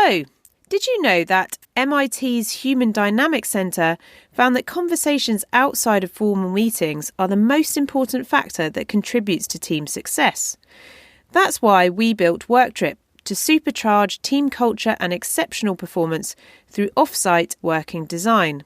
So, did you know that MIT's Human Dynamics Centre found that conversations outside of formal meetings are the most important factor that contributes to team success? That's why we built WorkTrip, to supercharge team culture and exceptional performance through off-site working design.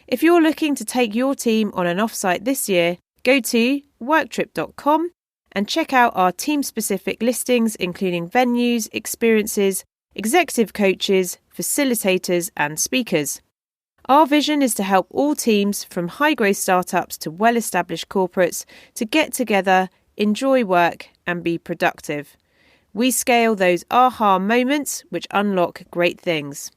If you're looking to take your team on an off-site this year, go to worktrip.com and check out our team-specific listings, including venues, experiences, executive coaches, facilitators and speakers. Our vision is to help all teams, from high-growth startups to well-established corporates, to get together, enjoy work and be productive. We scale those aha moments which unlock great things.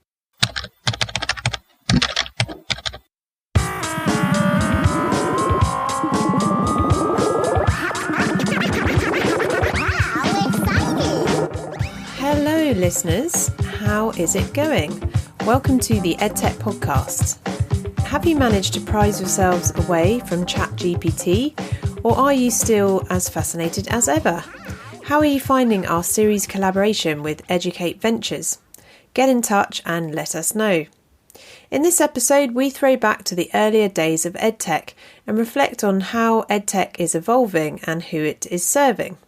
Hello listeners, how is it going? Welcome to the EdTech podcast. Have you managed to prize yourselves away from ChatGPT, or are you still as fascinated as ever? How are you finding our series collaboration with Educate Ventures? Get in touch and let us know. In this episode, we throw back to the earlier days of EdTech and reflect on how EdTech is evolving and who it is serving.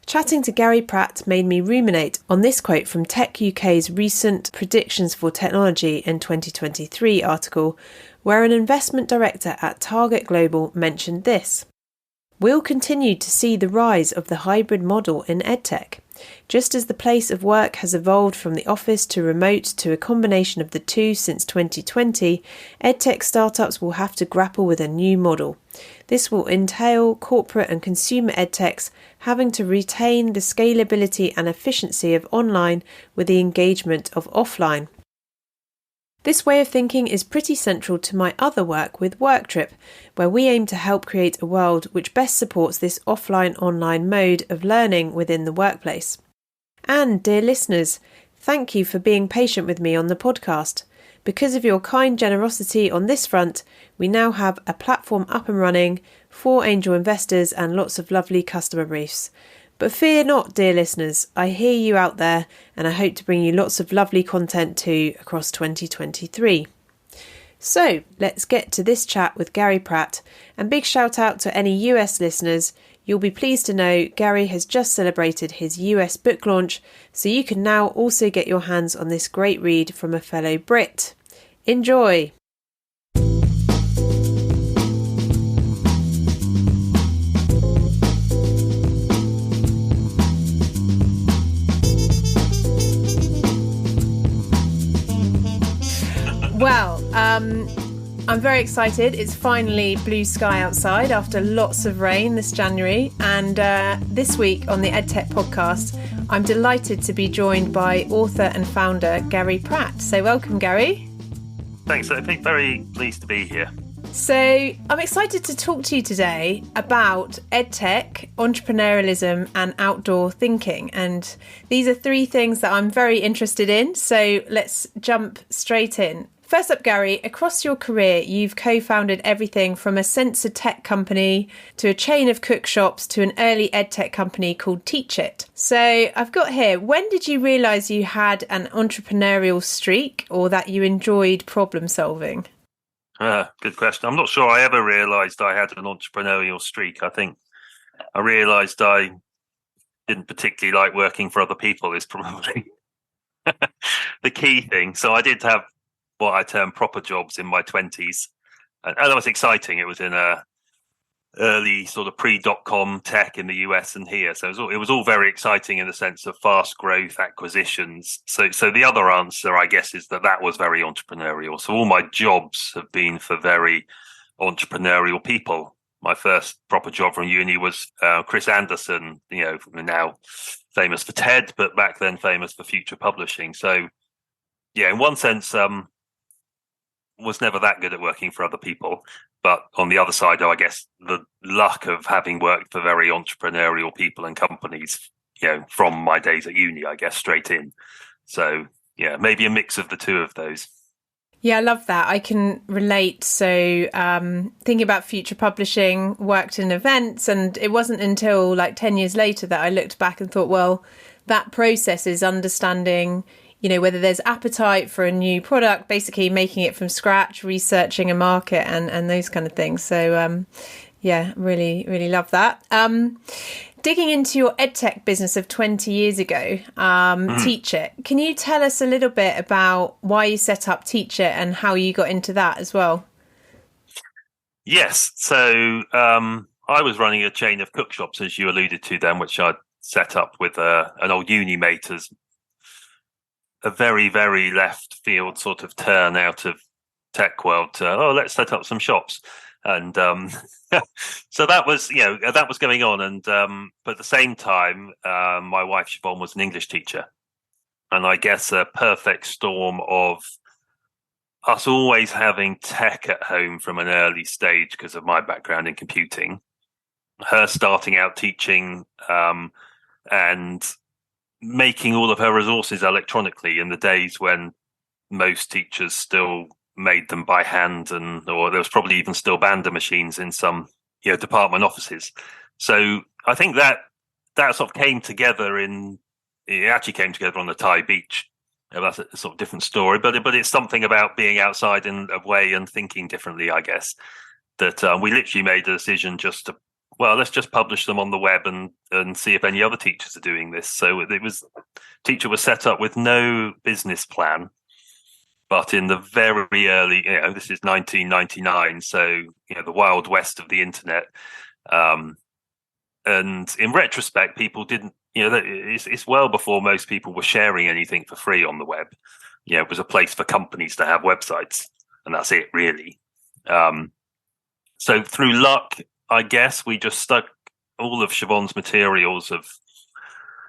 Chatting to Garry Pratt made me ruminate on this quote from Tech UK's recent Predictions for Technology in 2023 article, where an investment director at Target Global mentioned this. We'll continue to see the rise of the hybrid model in EdTech. Just as the place of work has evolved from the office to remote to a combination of the two since 2020, EdTech startups will have to grapple with a new model. This will entail corporate and consumer EdTechs having to retain the scalability and efficiency of online with the engagement of offline. This way of thinking is pretty central to my other work with WorkTrip, where we aim to help create a world which best supports this offline-online mode of learning within the workplace. And, dear listeners, thank you for being patient with me on the podcast. Because of your kind generosity on this front, we now have a platform up and running, 4 angel investors and lots of lovely customer briefs. But fear not, dear listeners, I hear you out there and I hope to bring you lots of lovely content too across 2023. So let's get to this chat with Garry Pratt, and big shout out to any US listeners. You'll be pleased to know Garry has just celebrated his US book launch, so you can now also get your hands on this great read from a fellow Brit. Enjoy! Well, I'm very excited. It's finally blue sky outside after lots of rain this January. And this week on the EdTech podcast, I'm delighted to be joined by author and founder Garry Pratt. So welcome, Garry. Thanks. I think very pleased to be here. So I'm excited to talk to you today about EdTech, entrepreneurialism and outdoor thinking. And these are 3 things that I'm very interested in. So let's jump straight in. First up, Garry, across your career, you've co-founded everything from a sensor tech company to a chain of cook shops to an early edtech company called Teach It. So I've got here, when did you realise you had an entrepreneurial streak or that you enjoyed problem solving? Good question. I'm not sure I ever realised I had an entrepreneurial streak. I think I realised I didn't particularly like working for other people is probably the key thing. So I did have what I term proper jobs in my 20s. And that was exciting. It was in a early sort of pre-dot-com tech in the US and here. So it was all very exciting in the sense of fast growth acquisitions. So the other answer, I guess, is that was very entrepreneurial. So all my jobs have been for very entrepreneurial people. My first proper job from uni was Chris Anderson, now famous for TED, but back then famous for Future Publishing. So yeah, in one sense, was never that good at working for other people. But on the other side, I guess the luck of having worked for very entrepreneurial people and companies, from my days at uni, I guess, straight in. So yeah, maybe a mix of the two of those. Yeah, I love that. I can relate. So thinking about Future Publishing, worked in events, and it wasn't until like 10 years later that I looked back and thought, well, that process is understanding whether there's appetite for a new product, basically making it from scratch, researching a market and those kind of things. So, really, really love that. Digging into your edtech business of 20 years ago, Teach It. Can you tell us a little bit about why you set up Teach It and how you got into that as well? Yes. So I was running a chain of cook shops, as you alluded to then, which I'd set up with an old uni mate as a very, very left field sort of turn out of tech world to, let's set up some shops. And so that was, that was going on. And but at the same time, my wife, Siobhan, was an English teacher. And I guess a perfect storm of us always having tech at home from an early stage because of my background in computing, her starting out teaching and making all of her resources electronically in the days when most teachers still made them by hand, or there was probably even still bander machines in some department offices. So I think that sort of came together it actually came together on the Thai beach. That's a sort of different story, but it's something about being outside and away and thinking differently, I guess, that we literally made a decision just to, let's just publish them on the web and see if any other teachers are doing this. So Teacher was set up with no business plan. But in the very early, this is 1999, so the wild west of the internet. And in retrospect, people didn't, it's well before most people were sharing anything for free on the web. It was a place for companies to have websites, and that's it, really. So through luck, I guess, we just stuck all of Siobhan's materials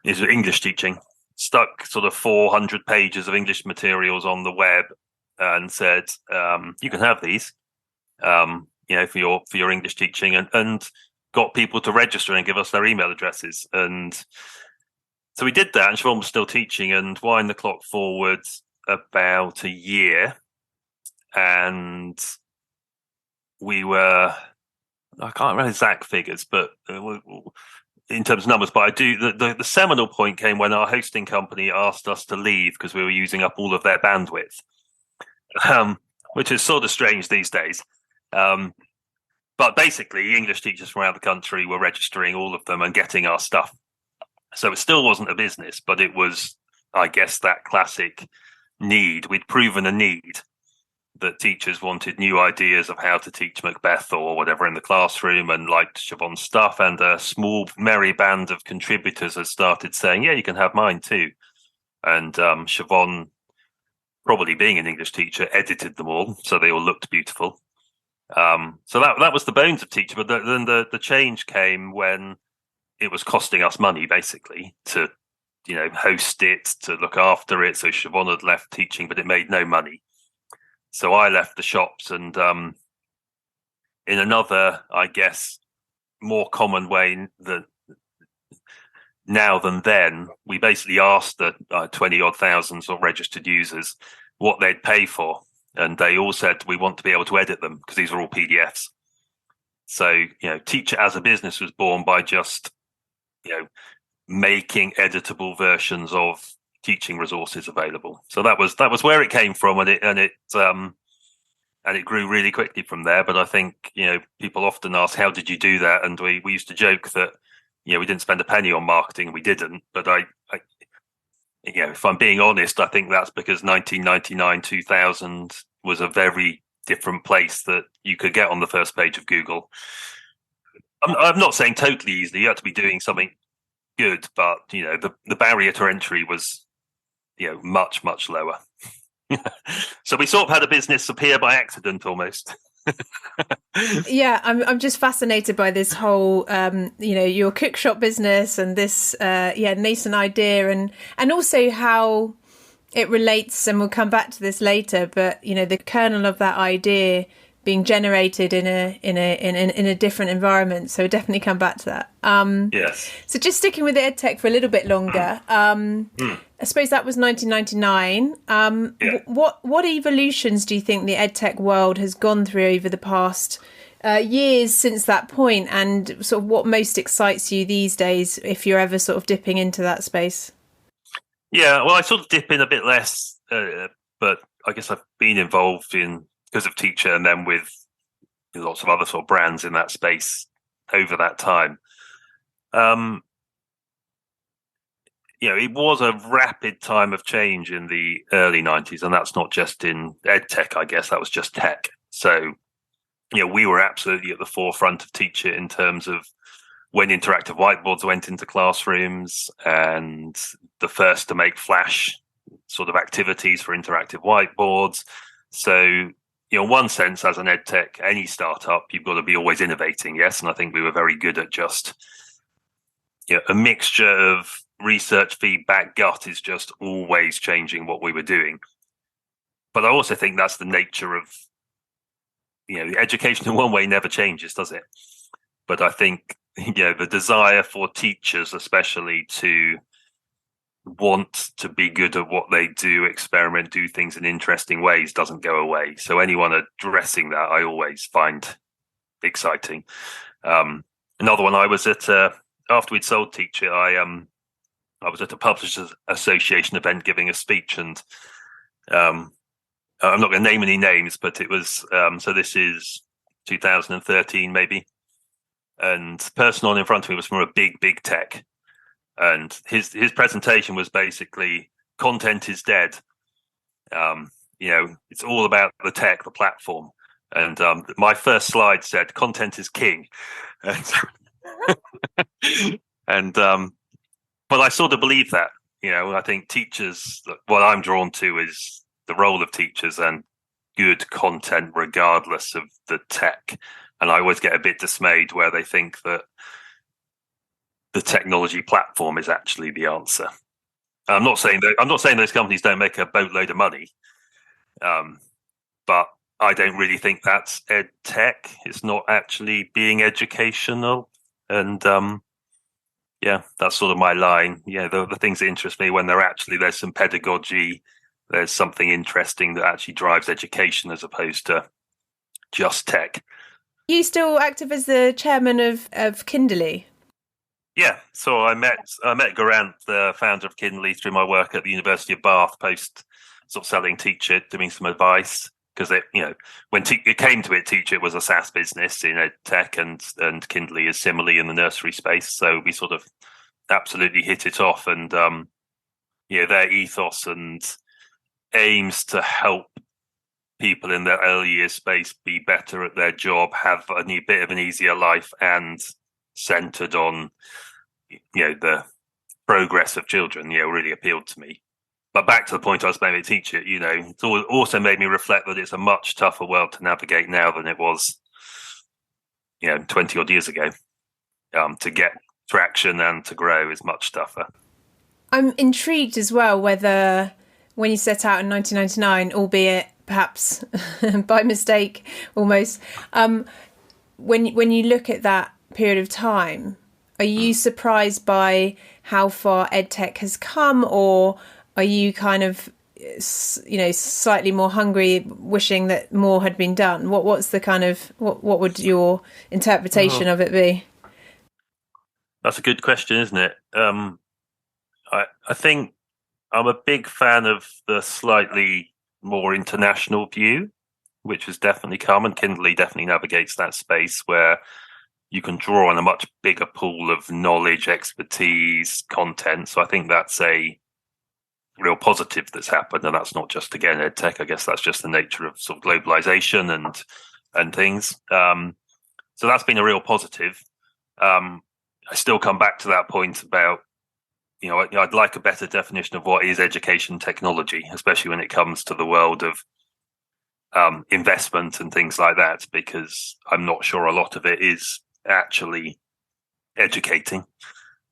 is English teaching. Stuck sort of 400 pages of English materials on the web and said, you can have these, for your English teaching, and got people to register and give us their email addresses. And so we did that, and Siobhan was still teaching, and wind the clock forward about a year. And we were, I can't remember exact figures, but in terms of numbers, but I do. The seminal point came when our hosting company asked us to leave because we were using up all of their bandwidth, which is sort of strange these days. But basically, English teachers from around the country were registering, all of them, and getting our stuff. So it still wasn't a business, but it was, I guess, that classic need. We'd proven a need that teachers wanted new ideas of how to teach Macbeth or whatever in the classroom and liked Siobhan's stuff. And a small, merry band of contributors has started saying, yeah, you can have mine too. And Siobhan, probably being an English teacher, edited them all so they all looked beautiful. So that was the bones of Teacher. But then the change came when it was costing us money, basically, to host it, to look after it. So Siobhan had left teaching, but it made no money. So I left the shops, and in another, I guess, more common way now than then, we basically asked the 20-odd thousand sort of registered users what they'd pay for. And they all said, we want to be able to edit them because these are all PDFs. So, Teacher as a business was born by just, making editable versions of teaching resources available. So that was where it came from, and it grew really quickly from there. But I think people often ask, how did you do that? And we used to joke that we didn't spend a penny on marketing. We didn't. But I if I'm being honest, I think that's because 1999, 2000 was a very different place that you could get on the first page of Google. I'm not saying totally easily. You had to be doing something good, but the barrier to entry was much, much lower. So we sort of had a business appear by accident almost. Yeah, I'm just fascinated by this whole your cook shop business and this nascent idea, and also how it relates, and we'll come back to this later, but the kernel of that idea being generated in a different environment. So we'll definitely come back to that. Yes. So just sticking with edtech for a little bit longer, I suppose that was 1999. What evolutions do you think the edtech world has gone through over the past years since that point, and sort of what most excites you these days if you're ever sort of dipping into that space? Yeah, well, I sort of dip in a bit less, but I guess I've been involved in because of Teacher, and then with lots of other sort of brands in that space over that time. Um, it was a rapid time of change in the early 90s, and that's not just in ed tech, I guess, that was just tech. So, we were absolutely at the forefront of Teacher in terms of when interactive whiteboards went into classrooms and the first to make Flash sort of activities for interactive whiteboards. So, in one sense, as an ed tech, any startup, you've got to be always innovating, yes. And I think we were very good at just a mixture of research, feedback, gut is just always changing what we were doing. But I also think that's the nature of, education in one way never changes, does it? But I think, the desire for teachers, especially, to want to be good at what they do, experiment, do things in interesting ways, doesn't go away. So anyone addressing that, I always find exciting. Another one, I was at after we'd sold Teacher, I was at a Publishers Association event giving a speech, and I'm not going to name any names, but it was so this is 2013 maybe, and the person on in front of me was from a big tech, and his presentation was basically content is dead. It's all about the tech, the platform, and my first slide said content is king, and and but I sort of believe that. I think teachers, what I'm drawn to is the role of teachers and good content regardless of the tech. And I always get a bit dismayed where they think that the technology platform is actually the answer. I'm not saying those companies don't make a boatload of money, but I don't really think that's ed tech. It's not actually being educational, and that's sort of my line. The things that interest me when there's some pedagogy, there's something interesting that actually drives education as opposed to just tech. You still active as the chairman of Kindly? Yeah, so I met Garant, the founder of Kindly, through my work at the University of Bath, post sort of selling Teacher, doing some advice, because when it came to it, Teacher was a SaaS business in ed tech, and Kindly is similarly in the nursery space. So we sort of absolutely hit it off, and their ethos and aims to help people in their early years space be better at their job, have a bit of an easier life, and centered on the progress of children, really appealed to me. But back to the point I was making, Teacher, it's also made me reflect that it's a much tougher world to navigate now than it was 20 odd years ago. To get traction and to grow is much tougher. I'm intrigued as well whether when you set out in 1999, albeit perhaps by mistake almost, when you look at that period of time, are you surprised by how far edtech has come, or are you kind of slightly more hungry, wishing that more had been done? What's the kind of what would your interpretation of it be? That's a good question, isn't it? I think I'm a big fan of the slightly more international view, which has definitely come, and Kindly definitely navigates that space where you can draw on a much bigger pool of knowledge, expertise, content. So I think that's a real positive that's happened, and that's not just, again, ed tech. I guess that's just the nature of sort of globalization and things. So that's been a real positive. I still come back to that point about I'd like a better definition of what is education technology, especially when it comes to the world of investment and things like that, because I'm not sure a lot of it is actually educating.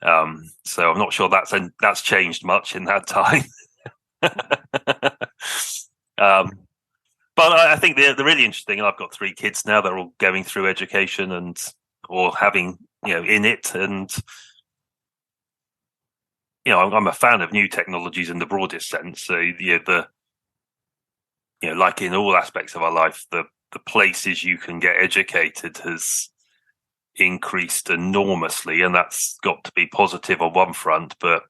So I'm not sure that's changed much in that time. But I think the really interesting, and I've got 3 kids now, they're all going through education or having in it, and I'm a fan of new technologies in the broadest sense. So like in all aspects of our life, the places you can get educated has increased enormously, and that's got to be positive on one front. But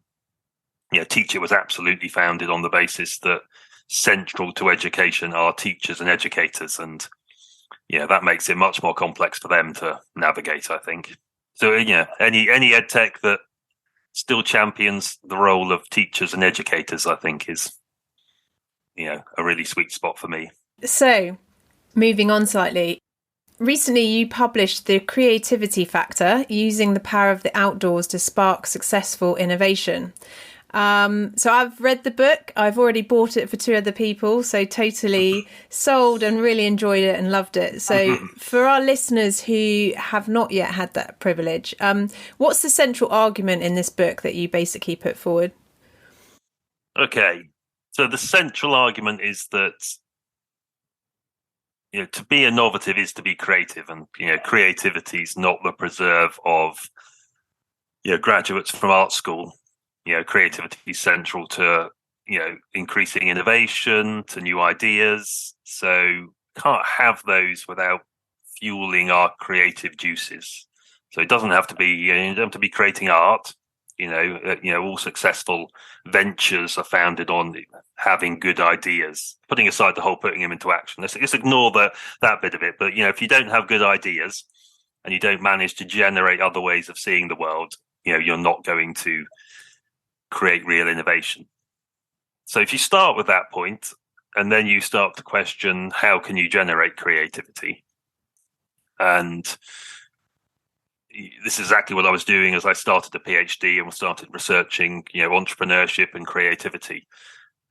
Teacher was absolutely founded on the basis that central to education are teachers and educators, and that makes it much more complex for them to navigate, I think. So any edtech that still champions the role of teachers and educators, I think, is a really sweet spot for me. So, moving on slightly, recently you published The Creativity Factor, using the power of the outdoors to spark successful innovation. So I've read the book. I've already bought it for 2 other people, so totally sold and really enjoyed it and loved it. So for our listeners who have not yet had that privilege, what's the central argument in this book that you basically put forward? Okay, so the central argument is that to be innovative is to be creative, and creativity is not the preserve of graduates from art school. Creativity is central to increasing innovation, to new ideas. So can't have those without fueling our creative juices. So it doesn't have to be you don't have to be creating art. All successful ventures are founded on having good ideas. Putting aside the whole putting them into action, let's ignore that bit of it. But if you don't have good ideas and you don't manage to generate other ways of seeing the world, you're not going to create real innovation. So if you start with that point and then you start to question how can you generate creativity, and this is exactly what I was doing as I started a PhD and started researching entrepreneurship and creativity,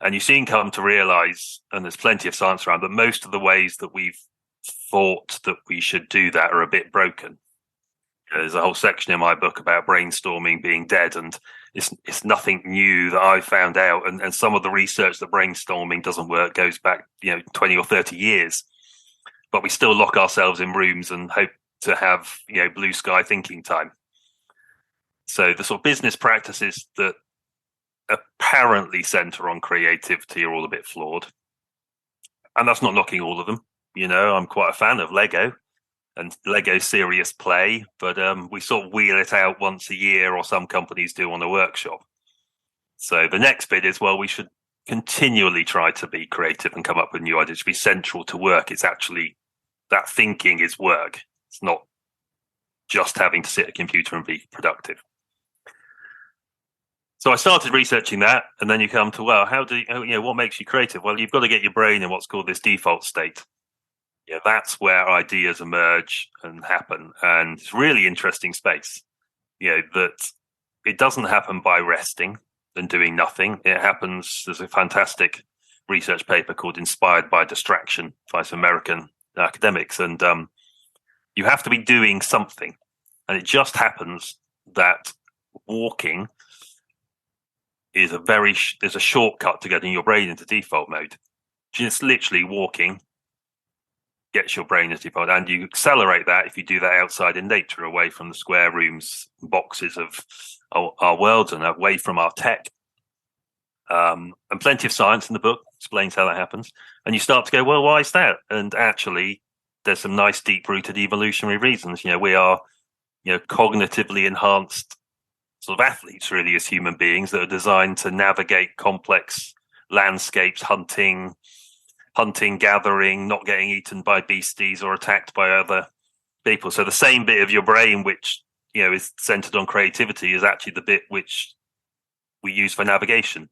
and you soon come to realize, and there's plenty of science around, that most of the ways that we've thought that we should do that are a bit broken. There's a whole section in my book about brainstorming being dead, and it's nothing new that I found out. And some of the research that brainstorming doesn't work goes back 20 or 30 years, but we still lock ourselves in rooms and hope to have blue sky thinking time. So the sort of business practices that apparently center on creativity are all a bit flawed, and that's not knocking all of them. I'm quite a fan of Lego and Lego serious play, but we sort of wheel it out once a year, or some companies do on a workshop. So the next bit is, well, we should continually try to be creative and come up with new ideas. It should be central to work. It's actually, that thinking is work. It's not just having to sit at a computer and be productive. So I started researching that, and then you come to, well, what makes you creative? Well, you've got to get your brain in what's called this default state. That's where ideas emerge and happen, and it's really interesting space. That it doesn't happen by resting and doing nothing. It happens. There's a fantastic research paper called "Inspired by Distraction" by some American academics, and you have to be doing something. And it just happens that walking is there's a shortcut to getting your brain into default mode. Just literally walking gets your brain into default, and you accelerate that if you do that outside in nature, away from the square rooms, boxes of our world, and away from our tech. And plenty of science in the book explains how that happens. And you start to go, well, why is that? And actually, there's some nice deep-rooted evolutionary reasons. We are, cognitively enhanced sort of athletes, really, as human beings that are designed to navigate complex landscapes, hunting, gathering, not getting eaten by beasties or attacked by other people. So the same bit of your brain which is centered on creativity is actually the bit which we use for navigation.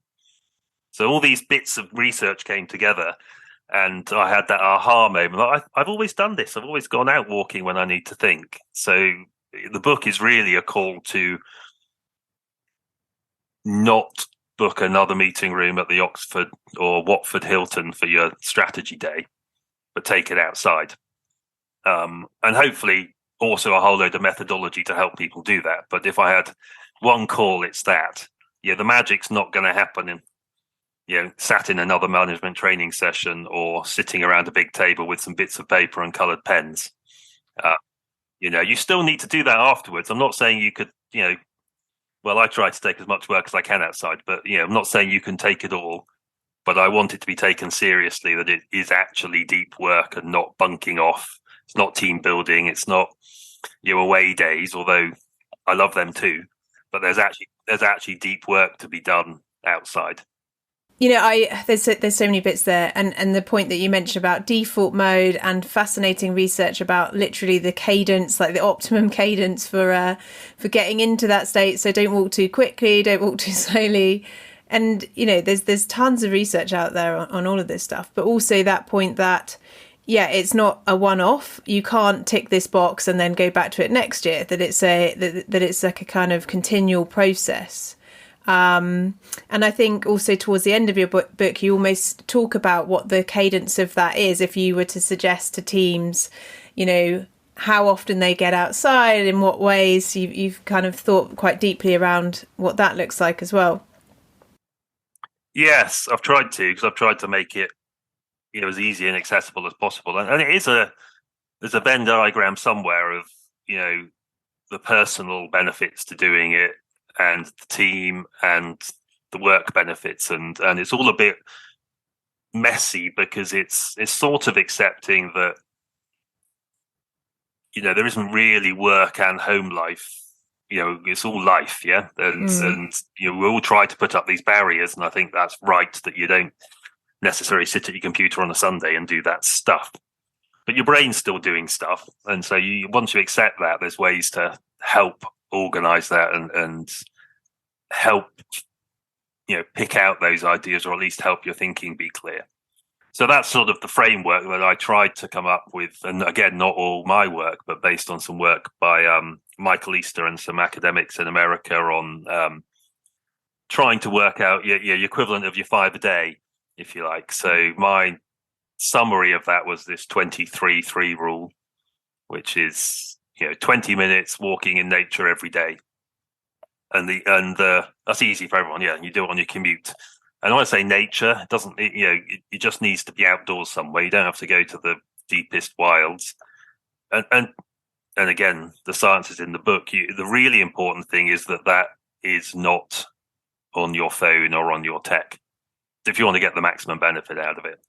So all these bits of research came together, and I had that aha moment. I've always done this. I've always gone out walking when I need to think. So the book is really a call to not book another meeting room at the Oxford or Watford Hilton for your strategy day, but take it outside. And hopefully also a whole load of methodology to help people do that. But if I had one call, it's that. The magic's not going to happen in, sat in another management training session or sitting around a big table with some bits of paper and coloured pens. You still need to do that afterwards. I'm not saying you could, well, I try to take as much work as I can outside, but I'm not saying you can take it all, but I want it to be taken seriously, that it is actually deep work and not bunking off. It's not team building. It's not away days, although I love them too. But there's actually deep work to be done, outside. There's so many bits there, and the point that you mentioned about default mode and fascinating research about literally the cadence, like the optimum cadence for getting into that state. So don't walk too quickly, don't walk too slowly, and there's tons of research out there on all of this stuff. But also that point that it's not a one-off. You can't tick this box and then go back to it next year. That it's like a kind of continual process. And I think also towards the end of your book, you almost talk about what the cadence of that is. If you were to suggest to teams, how often they get outside, in what ways, you've kind of thought quite deeply around what that looks like as well. Yes, I've tried to, because I've tried to make it as easy and accessible as possible. And it is there's a Venn diagram somewhere of, the personal benefits to doing it, and the team and the work benefits, and it's all a bit messy, because it's sort of accepting that there isn't really work and home life. It's all life, and we all try to put up these barriers, and I think that's right, that you don't necessarily sit at your computer on a Sunday and do that stuff, but your brain's still doing stuff, and so once you accept that, there's ways to help organize that and help pick out those ideas, or at least help your thinking be clear. So that's sort of the framework that I tried to come up with, and again, not all my work, but based on some work by Michael Easter and some academics in America on trying to work out your equivalent of your 5 a day, if you like. So my summary of that was this 23-3 rule, which is 20 minutes walking in nature every day, and that's easy for everyone. You do it on your commute. And when I say nature, it doesn't. It just needs to be outdoors somewhere. You don't have to go to the deepest wilds. And again, the science is in the book. The really important thing is that is not on your phone or on your tech, if you want to get the maximum benefit out of it.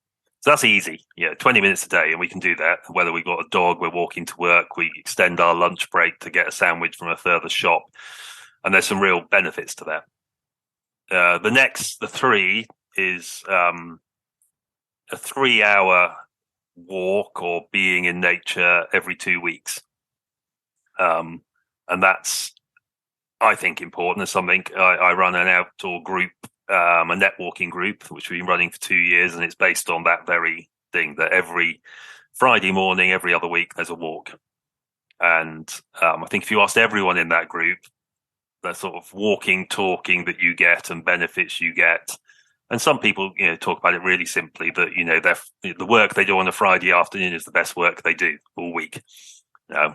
So that's easy. 20 minutes a day, and we can do that. Whether we've got a dog, we're walking to work, we extend our lunch break to get a sandwich from a further shop, and there's some real benefits to that. The 3 is a 3-hour walk or being in nature every 2 weeks, and that's, I think, important. As something I run an outdoor group, a networking group, which we've been running for 2 years, and it's based on that very thing, that every Friday morning, every other week, there's a walk. And I think if you asked everyone in that group, the sort of walking, talking that you get and benefits you get, and some people talk about it really simply, that the work they do on a Friday afternoon is the best work they do all week. I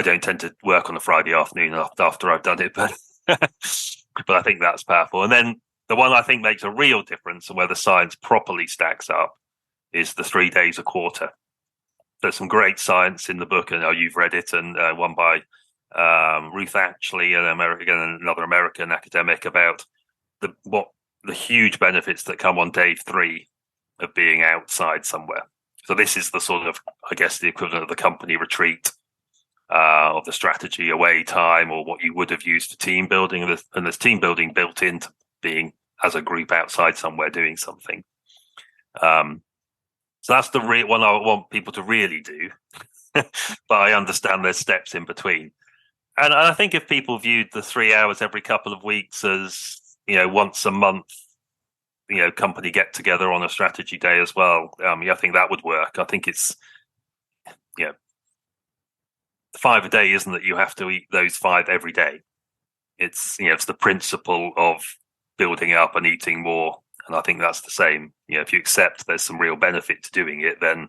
don't tend to work on a Friday afternoon after I've done it, but but I think that's powerful. And then the one I think makes a real difference, and where the science properly stacks up, is the 3 days a quarter. There's some great science in the book, and you've read it, and one by Ruth Ashley, another American academic, about the huge benefits that come on day 3 of being outside somewhere. So this is the sort of, I guess, the equivalent of the company retreat, of the strategy away time, or what you would have used for team building, and there's team building built into being as a group outside somewhere doing something. So that's the one I want people to really do, but I understand there's steps in between. And I think if people viewed the 3 hours every couple of weeks as, once a month, company get together on a strategy day as well, I think that would work. I think it's, 5 a day isn't that you have to eat those 5 every day. It's, it's the principle of building up and eating more. And I think that's the same. If you accept there's some real benefit to doing it, then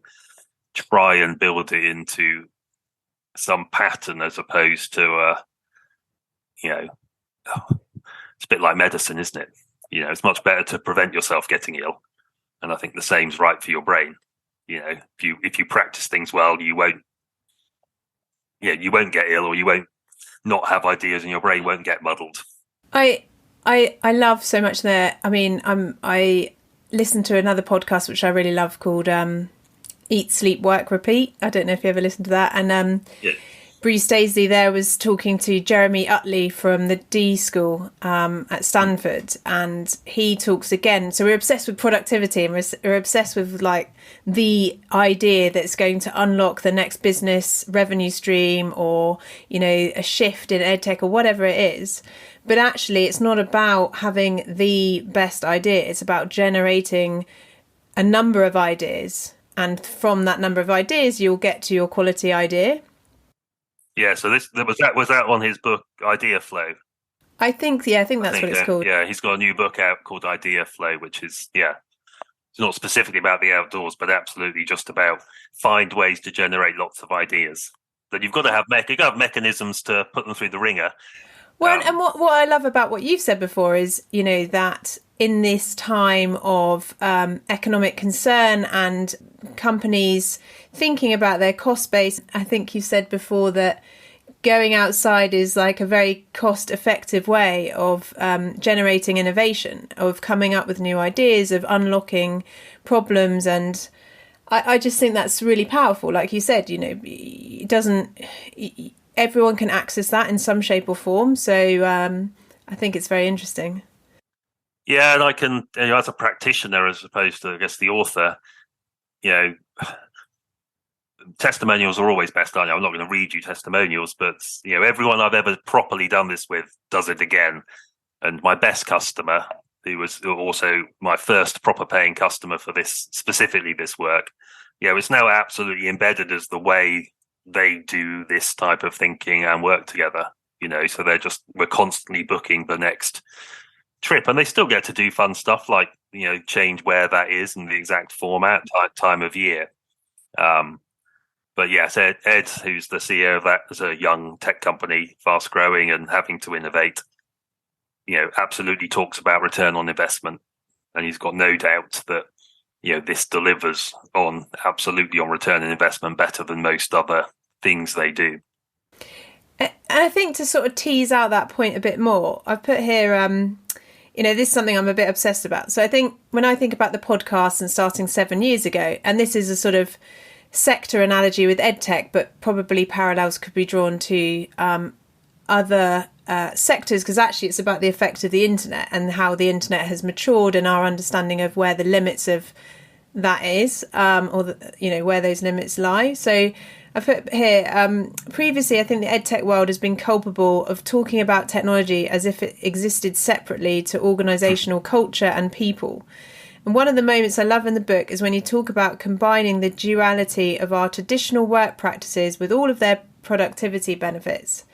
try and build it into some pattern, as opposed to, it's a bit like medicine, isn't it? It's much better to prevent yourself getting ill. And I think the same's right for your brain. If you practice things well, you won't get ill, or you won't not have ideas, and your brain won't get muddled. I love so much there. I mean, I listened to another podcast which I really love called Eat, Sleep, Work, Repeat. I don't know if you ever listened to that. And Bruce Daisley there was talking to Jeremy Utley from the D School at Stanford, and he talks again. So we're obsessed with productivity, and we're obsessed with like the idea that's going to unlock the next business revenue stream, or a shift in edtech or whatever it is. But actually, it's not about having the best idea. It's about generating a number of ideas, and from that number of ideas, you'll get to your quality idea. Yeah, so was that on his book Idea Flow? I think that's what it's called. Yeah, he's got a new book out called Idea Flow, which is it's not specifically about the outdoors, but absolutely just about find ways to generate lots of ideas. That you've got to have mechanisms to put them through the ringer. Well, and what I love about what you've said before is that in this time of economic concern and companies thinking about their cost base, I think you said before that going outside is like a very cost-effective way of generating innovation, of coming up with new ideas, of unlocking problems. And I just think that's really powerful. Like you said, it doesn't... Everyone can access that in some shape or form. So I think it's very interesting. Yeah, and I can, as a practitioner, as opposed to, I guess, the author, testimonials are always best, aren't they? I'm not going to read you testimonials, but everyone I've ever properly done this with does it again. And my best customer, who was also my first proper paying customer for this, specifically this work, it's now absolutely embedded as the way they do this type of thinking and work together. So we're constantly booking the next trip, and they still get to do fun stuff like change where that is and the exact format, time of year. But yes, Ed, who's the CEO of that, as a young tech company, fast growing and having to innovate, absolutely talks about return on investment, and he's got no doubt that this delivers absolutely on return on investment better than most other things they do. And I think to sort of tease out that point a bit more, I've put here, this is something I'm a bit obsessed about. So I think when I think about the podcast and starting 7 years ago, and this is a sort of sector analogy with edtech, but probably parallels could be drawn to other sectors, because actually it's about the effect of the internet and how the internet has matured and our understanding of where the limits of that is, or where those limits lie. So I put here, previously I think the edtech world has been culpable of talking about technology as if it existed separately to organisational culture and people. And one of the moments I love in the book is when you talk about combining the duality of our traditional work practices with all of their productivity benefits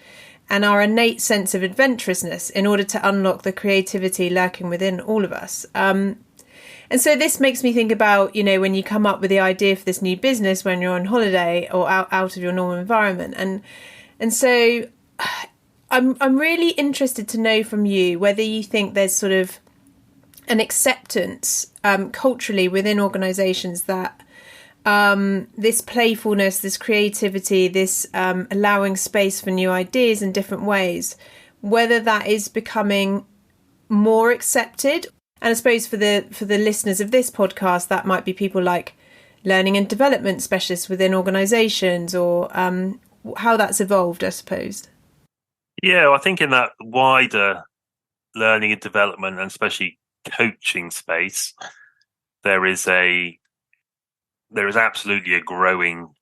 and our innate sense of adventurousness in order to unlock the creativity lurking within all of us. And so this makes me think about, when you come up with the idea for this new business when you're on holiday or out of your normal environment. And so I'm really interested to know from you whether you think there's sort of an acceptance culturally within organisations that this playfulness, this creativity, this allowing space for new ideas in different ways, whether that is becoming more accepted. And I suppose for the listeners of this podcast, that might be people like learning and development specialists within organisations, or how that's evolved, I suppose. Yeah, I think in that wider learning and development, and especially coaching space, there is absolutely a growing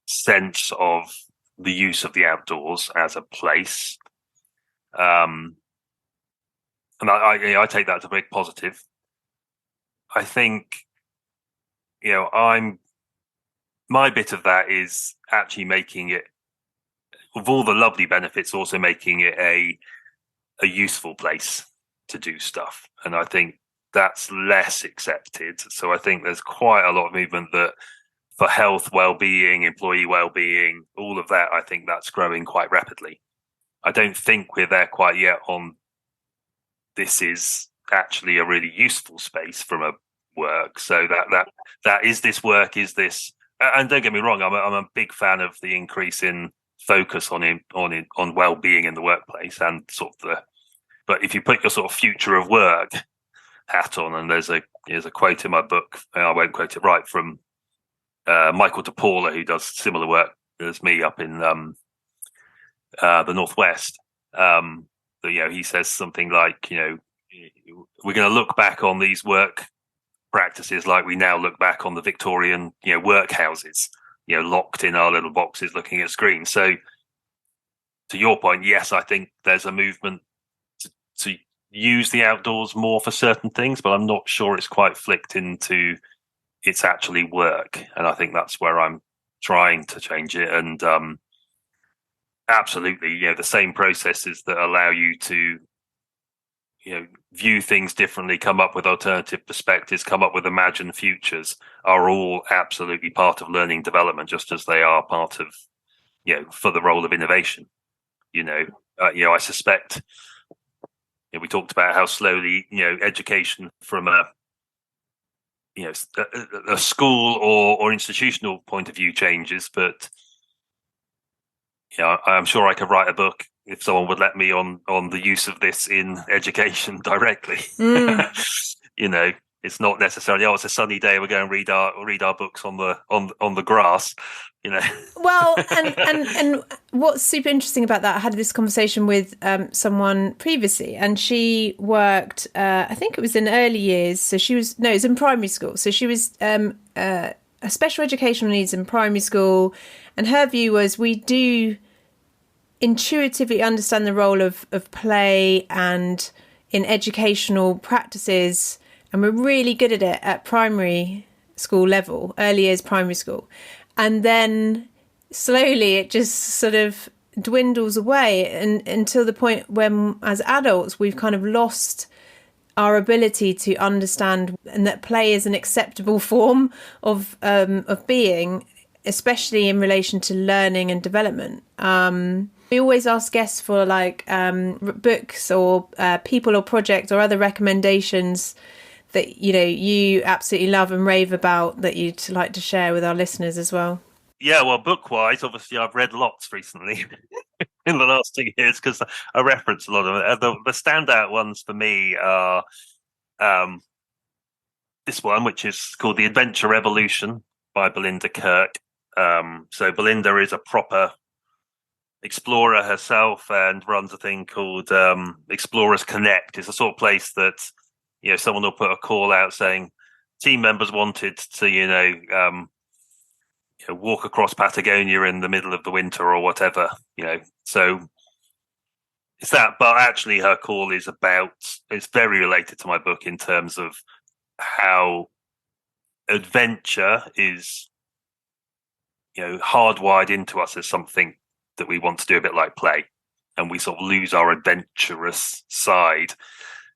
sense of the use of the outdoors as a place. And I take that as a big positive. I think, my bit of that is actually making it, of all the lovely benefits, also making it a useful place to do stuff. And I think that's less accepted. So I think there's quite a lot of movement that for health, well-being, employee well-being, all of that, I think that's growing quite rapidly. I don't think we're there quite yet on this is actually a really useful space from a work. So that is this work, is this, and don't get me wrong, I'm a big fan of the increase in focus on well-being in the workplace, and sort of but if you put your sort of future of work hat on, and there's a quote in my book, and I won't quote it right, from Michael DePaula, who does similar work as me up in the Northwest. He says something like, we're going to look back on these work practices like we now look back on the Victorian, workhouses, locked in our little boxes looking at screens. So to your point, yes, I think there's a movement to use the outdoors more for certain things, but I'm not sure it's quite flicked into it's actually work. And I think that's where I'm trying to change it. And absolutely, the same processes that allow you to, view things differently, come up with alternative perspectives, come up with imagined futures, are all absolutely part of learning development, just as they are part of, for the role of innovation. I suspect, we talked about how slowly, education from a school or institutional point of view changes, but I'm sure I could write a book if someone would let me on the use of this in education directly. It's not necessarily, it's a sunny day, we're going to read our books on the grass. Well, and what's super interesting about that, I had this conversation with someone previously, and she worked, I think it was in early years. So it was in primary school. So she was a special educational needs in primary school. And her view was, we do intuitively understand the role of play and in educational practices. And we're really good at it at primary school level, early years primary school. And then slowly it just sort of dwindles away until the point when, as adults, we've kind of lost our ability to understand and that play is an acceptable form of being, especially in relation to learning and development. We always ask guests for books or people or projects or other recommendations that you absolutely love and rave about that you'd like to share with our listeners as well. Yeah, well, book-wise, obviously I've read lots recently in the last 2 years because I reference a lot of it. The standout ones for me are this one, which is called The Adventure Revolution by Belinda Kirk. So Belinda is a proper explorer herself and runs a thing called Explorers Connect. It's a sort of place that someone will put a call out saying team members wanted to walk across Patagonia in the middle of the winter or whatever, so it's that. But actually her call is it's very related to my book in terms of how adventure is hardwired into us as something that we want to do, a bit like play, and we sort of lose our adventurous side.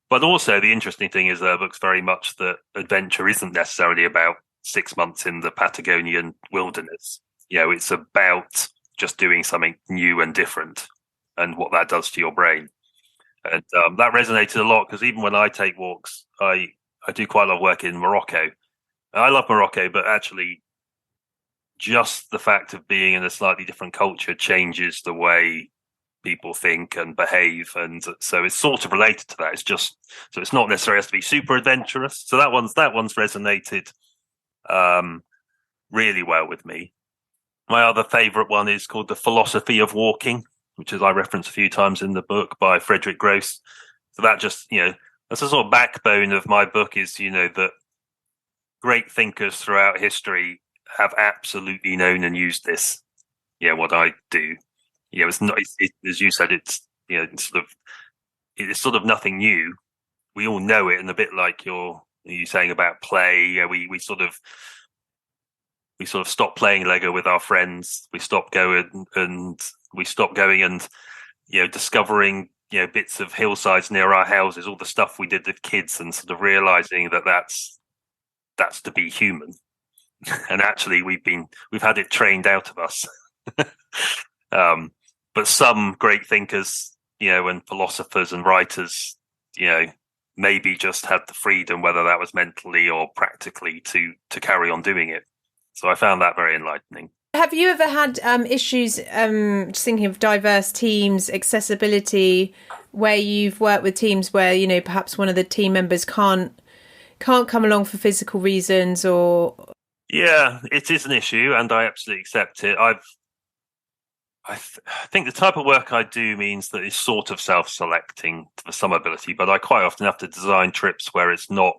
But also the interesting thing is the book's very much that adventure isn't necessarily about 6 months in the Patagonian wilderness. It's about just doing something new and different and what that does to your brain. And that resonated a lot because even when I take walks, I do quite a lot of work in Morocco. I love Morocco, but actually just the fact of being in a slightly different culture changes the way people think and behave, and so it's sort of related to that. It's just, so it's not necessarily has to be super adventurous. So that one's resonated really well with me. My other favorite one is called The Philosophy of Walking, which is I reference a few times in the book, by Frederick Gross. So that just, that's a sort of backbone of my book is, that great thinkers throughout history have absolutely known and used this. What I do. It's not, as you said, it's sort of nothing new. We all know it, and a bit like you saying about play. We sort of stop playing Lego with our friends. We stop going and discovering bits of hillsides near our houses, all the stuff we did with kids, and sort of realizing that that's to be human. And actually, we've had it trained out of us. But some great thinkers, and philosophers and writers, maybe just had the freedom, whether that was mentally or practically, to carry on doing it. So I found that very enlightening. Have you ever had issues, just thinking of diverse teams, accessibility, where you've worked with teams where, perhaps one of the team members can't come along for physical reasons or... Yeah, it is an issue, and I absolutely accept it. I think the type of work I do means that it's sort of self-selecting to some ability, but I quite often have to design trips where it's not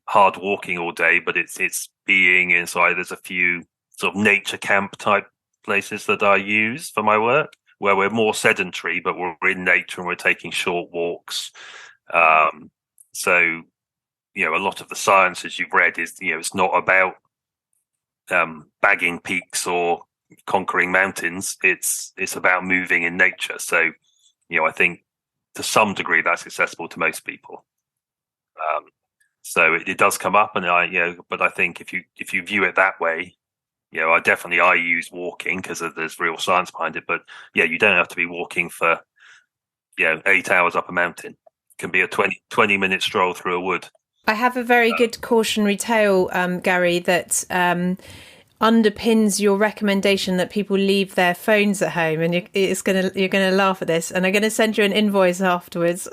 hard walking all day, but it's being inside. There's a few sort of nature camp type places that I use for my work where we're more sedentary, but we're in nature and we're taking short walks. So, a lot of the science, as you've read, is, it's not about bagging peaks or conquering mountains. It's about moving in nature. So, I think to some degree that's accessible to most people. So it does come up, and but I think if you view it that way, I use walking because there's real science behind it. But you don't have to be walking for 8 hours up a mountain. It can be a 20-minute stroll through a wood. I have a very good cautionary tale, Garry, that underpins your recommendation that people leave their phones at home, and you're gonna laugh at this, and I'm gonna send you an invoice afterwards.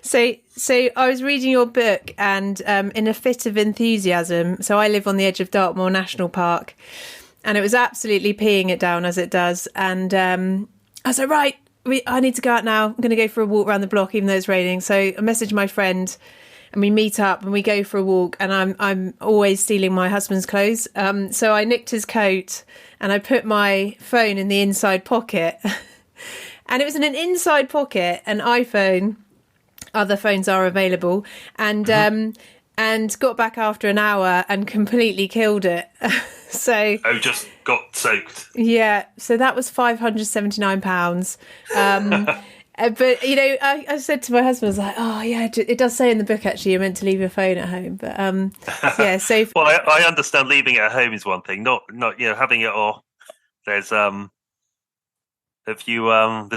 So I was reading your book, and in a fit of enthusiasm, so I live on the edge of Dartmoor National Park, and it was absolutely peeing it down as it does, and I was like, right, I need to go out now. I'm going to go for a walk around the block, even though it's raining. So I messaged my friend, and we meet up and we go for a walk, and I'm always stealing my husband's clothes. So I nicked his coat and I put my phone in the inside pocket, and it was in an inside pocket, an iPhone. Other phones are available, and got back after an hour and completely killed it. So just got soaked. Yeah, so that was £579. But I said to my husband, I was like, oh yeah, it does say in the book actually you're meant to leave your phone at home. But yeah, so well, I understand leaving it at home is one thing, not having it off. There's there's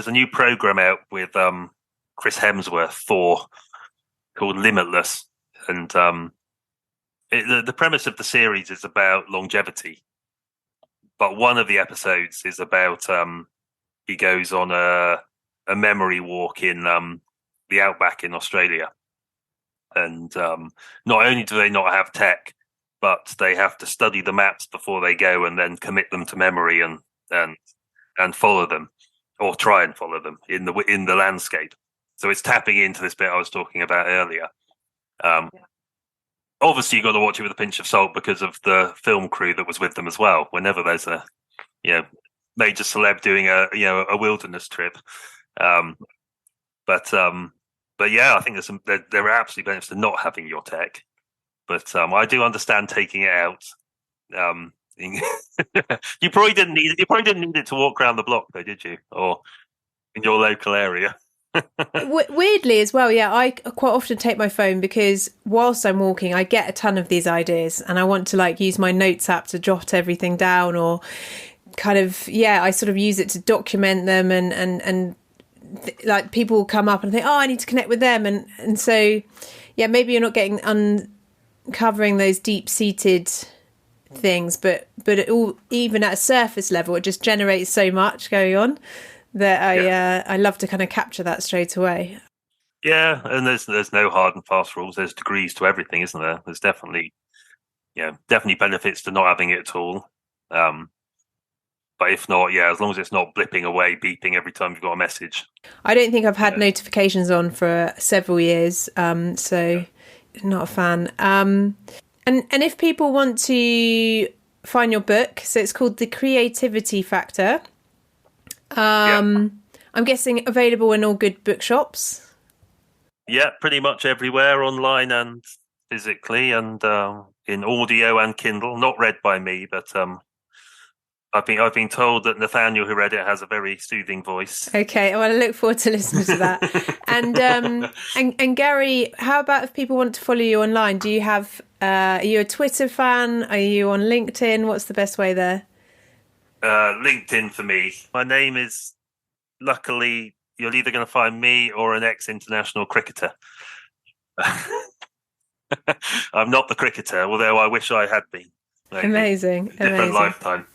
a new program out with Chris Hemsworth called Limitless, and the premise of the series is about longevity, but one of the episodes is about he goes on a memory walk in the outback in Australia, and not only do they not have tech, but they have to study the maps before they go and then commit them to memory and follow them, or try and follow them in the landscape. So it's tapping into this bit I was talking about earlier. Obviously, you've got to watch it with a pinch of salt because of the film crew that was with them as well. Whenever there's a major celeb doing a wilderness trip, but yeah, I think there are absolutely benefits to not having your tech. But I do understand taking it out. You probably didn't need it. You probably didn't need it to walk around the block, though, did you? Or in your local area? Weirdly as well, yeah, I quite often take my phone because whilst I'm walking I get a ton of these ideas, and I want to use my notes app to jot everything down, or kind of I sort of use it to document them, and people will come up and think, oh, I need to connect with them, and so maybe you're not getting uncovering those deep-seated things, but it all, even at a surface level, it just generates so much going on that I love to kind of capture that straight away. Yeah, and there's no hard and fast rules. There's degrees to everything, isn't there? There's definitely benefits to not having it at all. But if not, as long as it's not blipping away, beeping every time you've got a message. I don't think I've had notifications on for several years, so not a fan. And if people want to find your book, so it's called The Creativity Factor. I'm guessing available in all good bookshops. Yeah, pretty much everywhere, online and physically, and in audio and Kindle. Not read by me, but I've been told that Nathaniel, who read it, has a very soothing voice. Okay, well, I look forward to listening to that. And Garry, how about if people want to follow you online? Do you have? Are you a Twitter fan? Are you on LinkedIn? What's the best way there? LinkedIn for me. My name is, luckily, you're either going to find me or an ex-international cricketer. I'm not the cricketer, although I wish I had been. Maybe. Amazing. Different lifetime.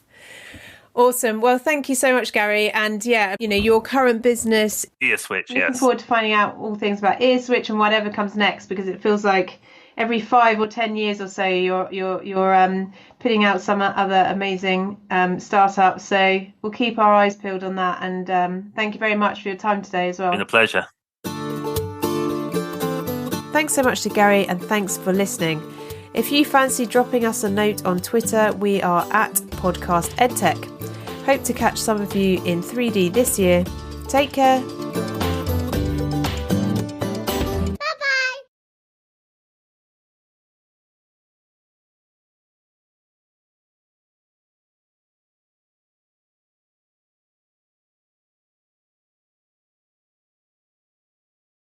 Awesome. Well, thank you so much, Garry. And your current business, EarSwitch. Looking forward to finding out all things about EarSwitch and whatever comes next, because it feels like every 5 or 10 years or so, you're putting out some other amazing startups. So we'll keep our eyes peeled on that. And thank you very much for your time today as well. It's been a pleasure. Thanks so much to Garry, and thanks for listening. If you fancy dropping us a note on Twitter, we are at Podcast EdTech. Hope to catch some of you in 3D this year. Take care.